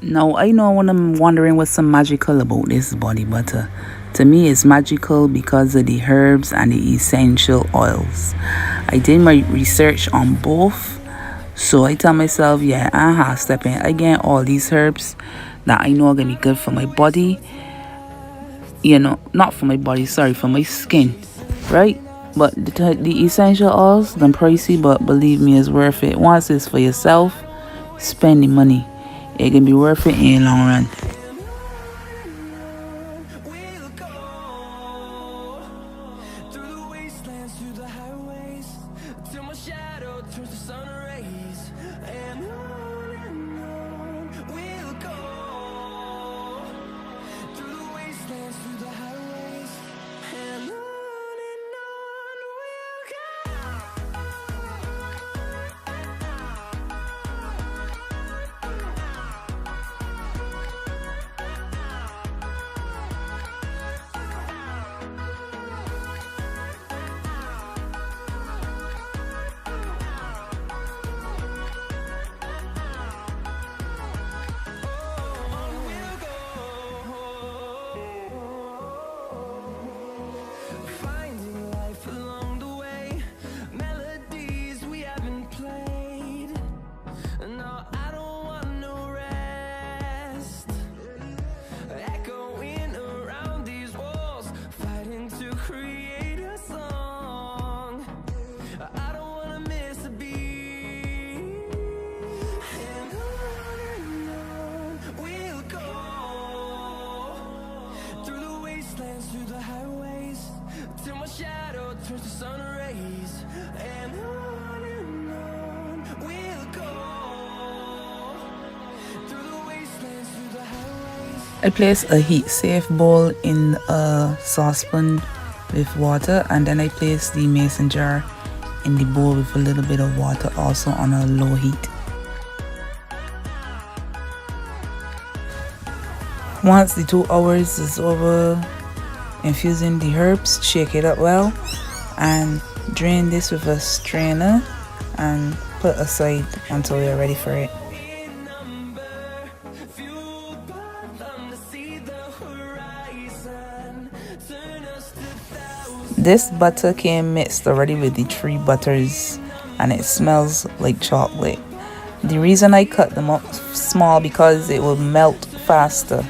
Now, I know when I'm wondering what's so magical about this body butter. To me, it's magical because of the herbs and the essential oils. I did my research on both, so I tell myself, yeah, step in. I get all these herbs that I know are gonna be good for my body. Not for my body, sorry, for my skin, right? But the essential oils, them pricey, but believe me, it's worth it. Once it's for yourself, spend the money. It can be worth it in the long run. I place a heat safe bowl in a saucepan with water, and then I place the mason jar in the bowl with a little bit of water, also on a low heat. Once the 2 hours is over infusing the herbs, shake it up well and drain this with a strainer and put aside until we are ready for it. This butter came mixed already with the 3 butters and it smells like chocolate. The reason I cut them up small because it will melt faster.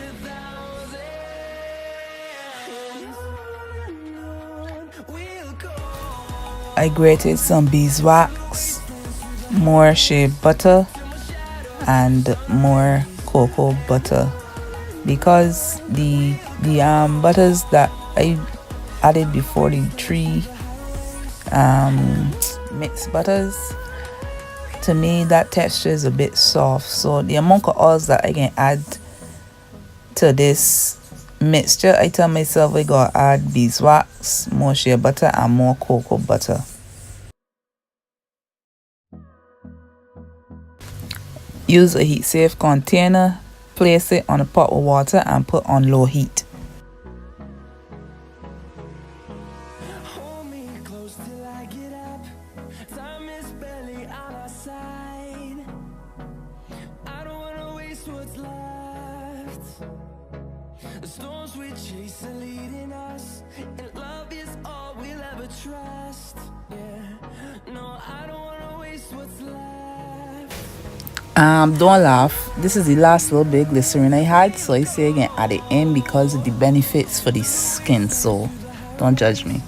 I grated some beeswax, more shea butter, and more cocoa butter because the butters that I added before, the 3 mixed butters, to me that texture is a bit soft, so the amount of oils that I can add to this mixture, I tell myself I gotta add beeswax, more shea butter, and more cocoa butter. Use a heat safe container, place it on a pot with water and put on low heat. Don't laugh, this is the last little bit of glycerin I had, so I say I can add it in because of the benefits for the skin, so don't judge me.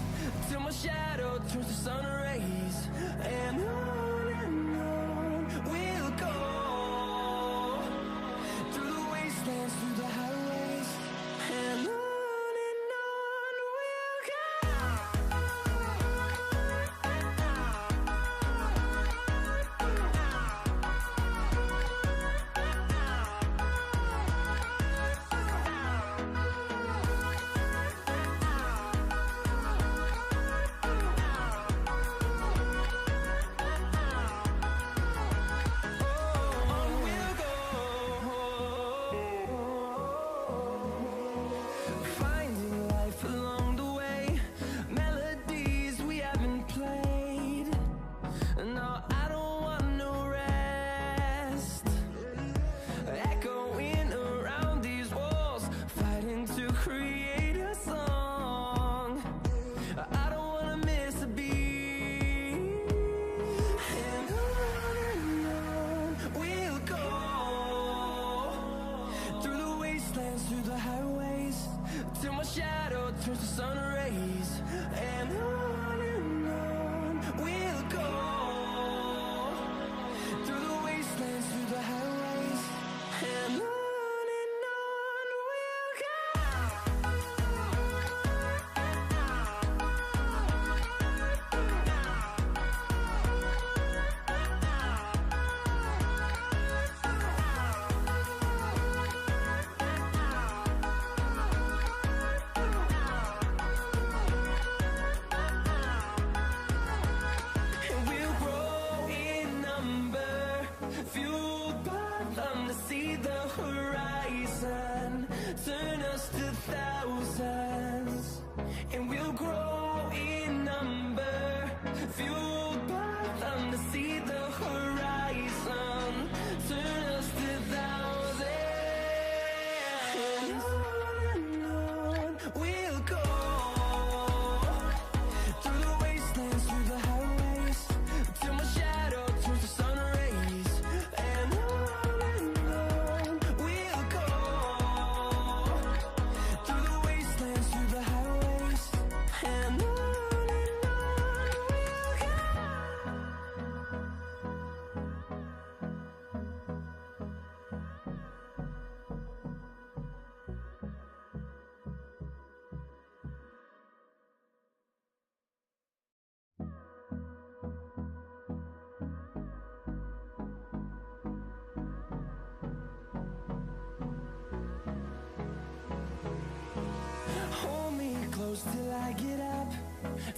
till I get up.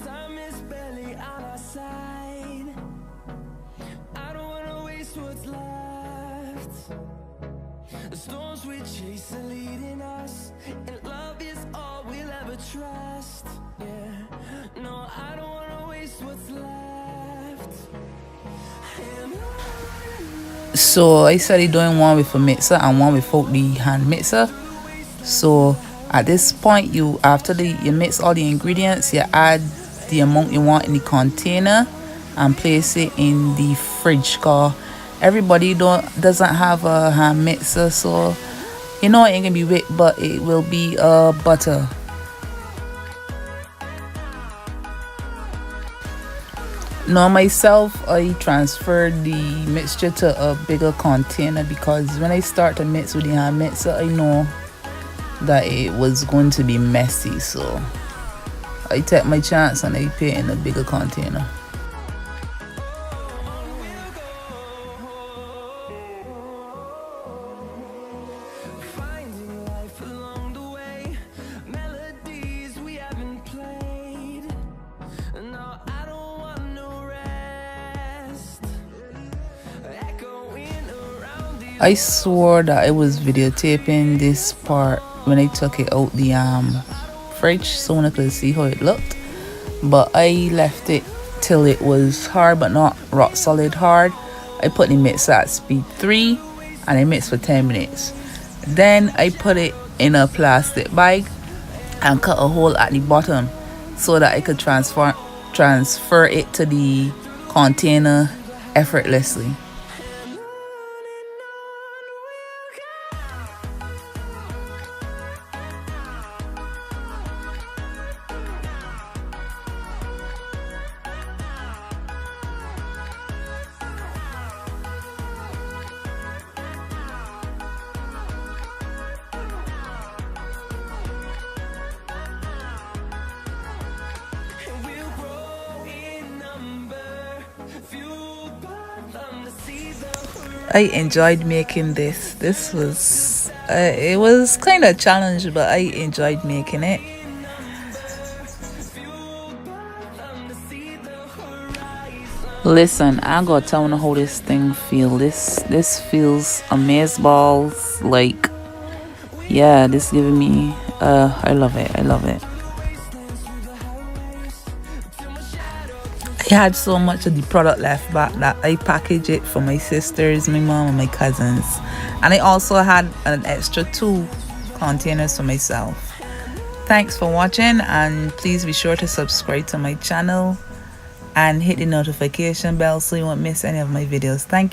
Time is barely on our side. I don't wanna waste what's left. The storms we chase are leading us, and love is all we'll ever trust. Yeah, no, I don't wanna waste what's left. And So I started doing one with a mixer and one without the hand mixer. So at this point, you mix all the ingredients, you add the amount you want in the container and place it in the fridge, cause everybody doesn't have a hand mixer, so you know it ain't gonna be wet, but it will be butter. Now myself, I transferred the mixture to a bigger container because when I start to mix with the hand mixer, I know that it was going to be messy, so I take my chance and I put it in a bigger container. finding life along the way, melodies we haven't played. No, I don't want no rest. Echoing around the I swore that I was videotaping this part when I took it out the fridge so I could see how it looked, but I left it till it was hard but not rock solid hard. I put the mixer at speed 3 and I mixed for 10 minutes. Then I put it in a plastic bag and cut a hole at the bottom so that I could transfer it to the container effortlessly. we'll grow in number, fueled by them to see the horizon. I enjoyed making this. This was it was kind of a challenge, but I enjoyed making it. Listen, I gotta tell you how this thing feel. This feels amazeballs. Like, yeah, this giving me I love it. I love it. I had so much of the product left back that I packaged it for my sisters, my mom, and my cousins. And I also had an extra 2 containers for myself. Thanks for watching, and please be sure to subscribe to my channel and hit the notification bell so you won't miss any of my videos. Thank you.